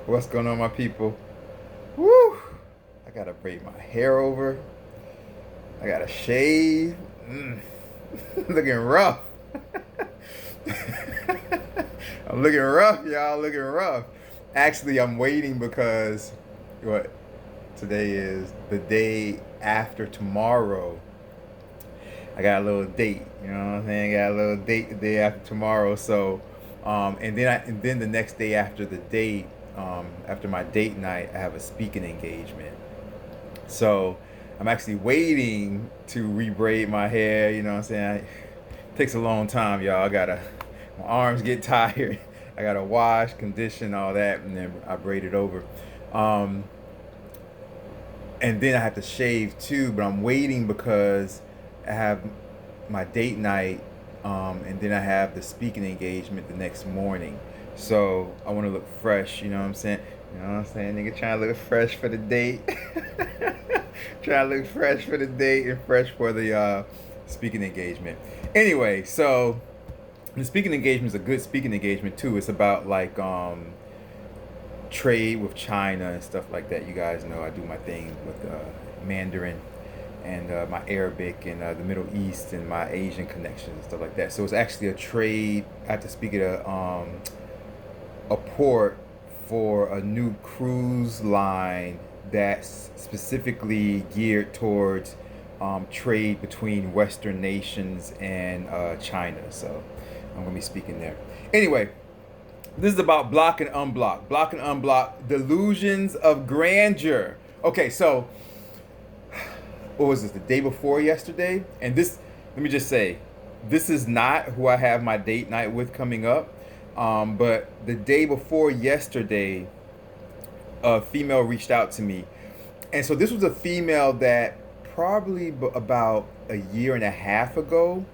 What's going on, my people? Woo! I gotta braid my hair over. I gotta shave. Looking rough. I'm looking rough, y'all. Looking rough. Actually, I'm waiting because what today is the day after tomorrow. I got a little date. You know what I'm saying? I got a little date the day after tomorrow. So, and then the next day after the date, after my date night, I have a speaking engagement. So, I'm actually waiting to rebraid my hair. You know what I'm saying? It takes a long time, y'all. My arms get tired. I gotta wash, condition, all that, and then I braid it over. Um, and then I have to shave too, but I'm waiting because I have my date night, and then I have the speaking engagement the next morning. So I want to look fresh. You know what I'm saying? You know what I'm saying? Nigga trying to look fresh for the date. Trying to look fresh for the date and fresh for the speaking engagement. Anyway, so the speaking engagement is a good speaking engagement too. It's about like trade with China and stuff like that. You guys know I do my thing with Mandarin and my Arabic and the Middle East and my Asian connections and stuff like that. So it's actually a trade. I have to speak at a port for a new cruise line that's specifically geared towards trade between Western nations and China. So I'm gonna be speaking there. Anyway, this is about block and unblock. Block and unblock. Delusions of grandeur. Okay, so what was this? The day before yesterday? And this, let me just say, this is not who I have my date night with coming up. But the day before yesterday, a female reached out to me. And so this was a female that probably about a year and a half ago,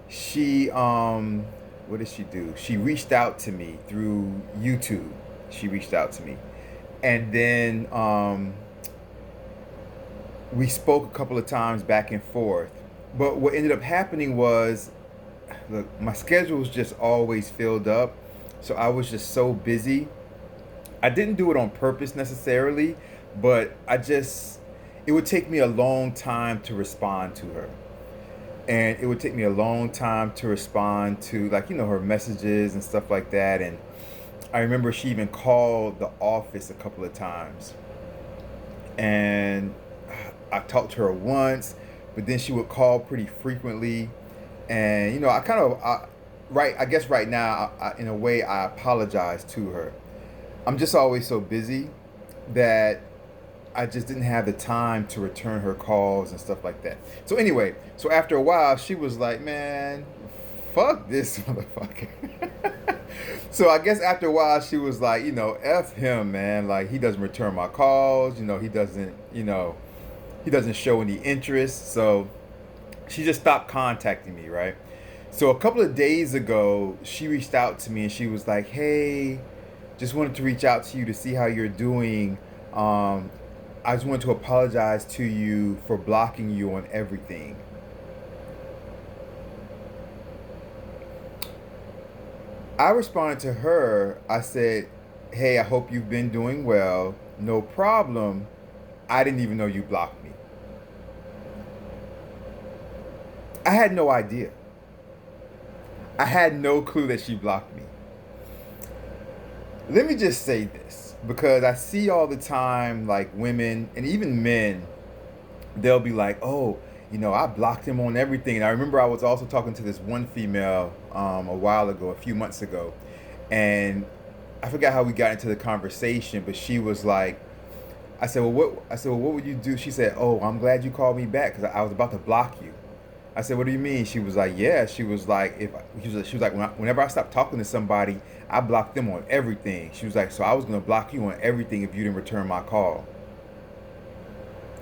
she what did she do? She reached out to me through YouTube. She reached out to me. And then we spoke a couple of times back and forth. But what ended up happening was, look, my schedule was just always filled up. So I was just so busy. I didn't do it on purpose necessarily, but it would take me a long time to respond to her. And it would take me a long time to respond to, like, her messages and stuff like that. And I remember she even called the office a couple of times. And I talked to her once, but then she would call pretty frequently. And, I guess right now, in a way, I apologize to her. I'm just always so busy that I just didn't have the time to return her calls and stuff like that. So anyway, so after a while, she was like, "Man, fuck this motherfucker." So I guess after a while, she was like, "F him, man. Like, he doesn't return my calls. He doesn't show any interest." So she just stopped contacting me, right? So a couple of days ago, she reached out to me and she was like, "Hey, just wanted to reach out to you to see how you're doing. I just wanted to apologize to you for blocking you on everything." I responded to her. I said, "Hey, I hope you've been doing well. No problem. I didn't even know you blocked me." I had no idea. I had no clue that she blocked me. Let me just say this because I see all the time, like, women and even men, they'll be like, "Oh, I blocked him on everything." And I remember I was also talking to this one female a while ago, a few months ago, and I forgot how we got into the conversation, but she was like, I said, "Well, what?" I said, "Well, what would you do?" She said, "Oh, I'm glad you called me back because I was about to block you." I said, "What do you mean?" She was like, "Yeah." She was like, she was like, Whenever I stopped talking to somebody, I blocked them on everything." She was like, "So I was gonna block you on everything if you didn't return my call."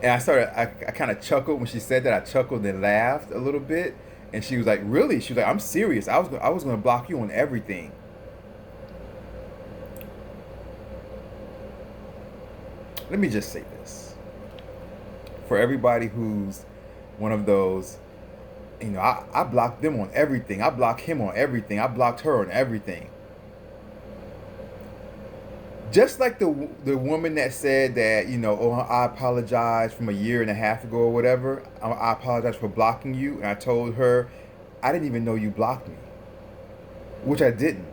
And I kind of chuckled when she said that. I chuckled and laughed a little bit. And she was like, "Really?" She was like, "I'm serious. I was gonna block you on everything." Let me just say this for everybody who's one of those. I blocked them on everything. I blocked him on everything. I blocked her on everything. Just like the woman that said that, oh, I apologize from a year and a half ago or whatever. I apologize for blocking you, and I told her I didn't even know you blocked me, which I didn't.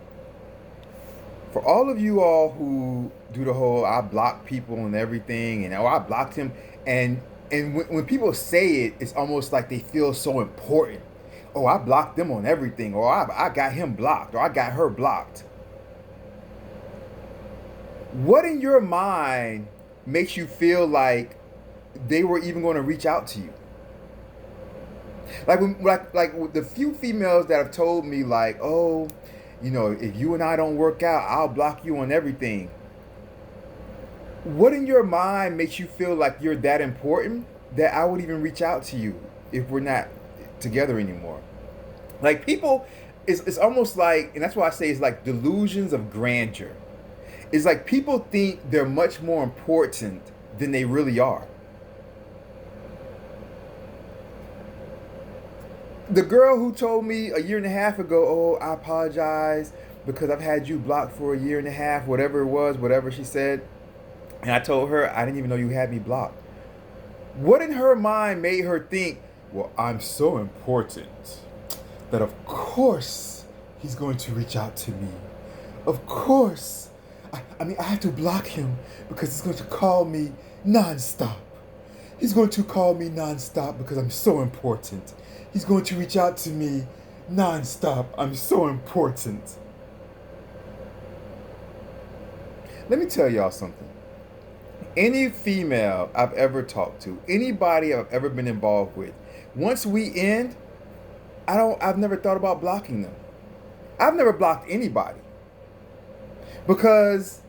For all of you all who do the whole I block people and everything, and oh, I blocked him, and when people say it, it's almost like they feel so important. Oh, I blocked them on everything, or I got him blocked, or I got her blocked. What in your mind makes you feel like they were even going to reach out to you? Like the few females that have told me, like, oh, if you and I don't work out, I'll block you on everything. What in your mind makes you feel like you're that important that I would even reach out to you if we're not together anymore? Like, people, it's almost like, and that's why I say it's like delusions of grandeur. It's like people think they're much more important than they really are. The girl who told me a year and a half ago, oh, I apologize because I've had you blocked for a year and a half, whatever it was, whatever she said. And I told her, I didn't even know you had me blocked. What in her mind made her think, well, I'm so important that of course he's going to reach out to me. Of course. I mean, I have to block him because he's going to call me nonstop. He's going to call me nonstop because I'm so important. He's going to reach out to me nonstop. I'm so important. Let me tell y'all something. Any female I've ever talked to, anybody I've ever been involved with, once we end, I've never thought about blocking them. I've never blocked anybody. Because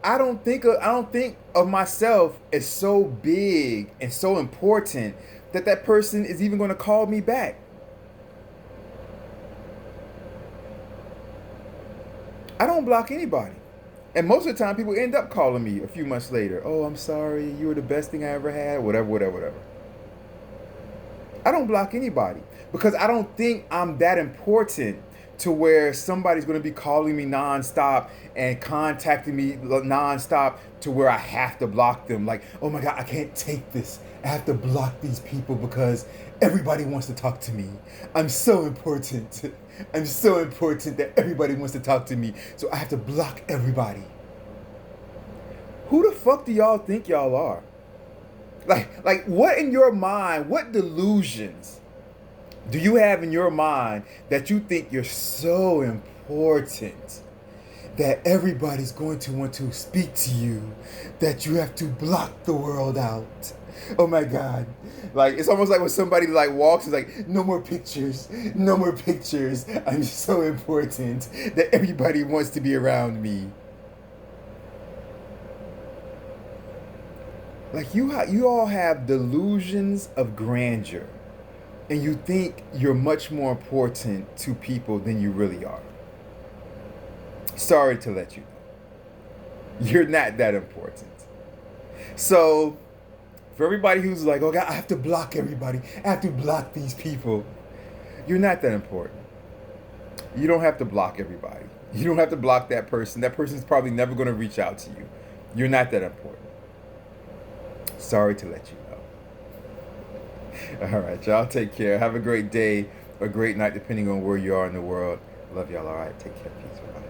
I don't think of myself as so big and so important that person is even going to call me back. I don't block anybody. And most of the time, people end up calling me a few months later. Oh, I'm sorry. You were the best thing I ever had. Whatever. I don't block anybody because I don't think I'm that important to where somebody's going to be calling me nonstop and contacting me nonstop to where I have to block them. Like, oh my God, I can't take this. I have to block these people because everybody wants to talk to me. I'm so important. I'm so important that everybody wants to talk to me. So I have to block everybody. Who the fuck do y'all think y'all are? Like what in your mind, what delusions do you have in your mind that you think you're so important that everybody's going to want to speak to you, that you have to block the world out? Oh my God. Like, it's almost like when somebody like walks, it's like, no more pictures, no more pictures. I'm so important that everybody wants to be around me. Like, you all have delusions of grandeur. And you think you're much more important to people than you really are. Sorry to let you know. You're not that important. So, for everybody who's like, oh God, I have to block everybody. I have to block these people. You're not that important. You don't have to block everybody. You don't have to block that person. That person's probably never going to reach out to you. You're not that important. Sorry to let you know. All right, y'all take care. Have a great day or great night, depending on where you are in the world. Love y'all. All right, take care. Peace. Bye.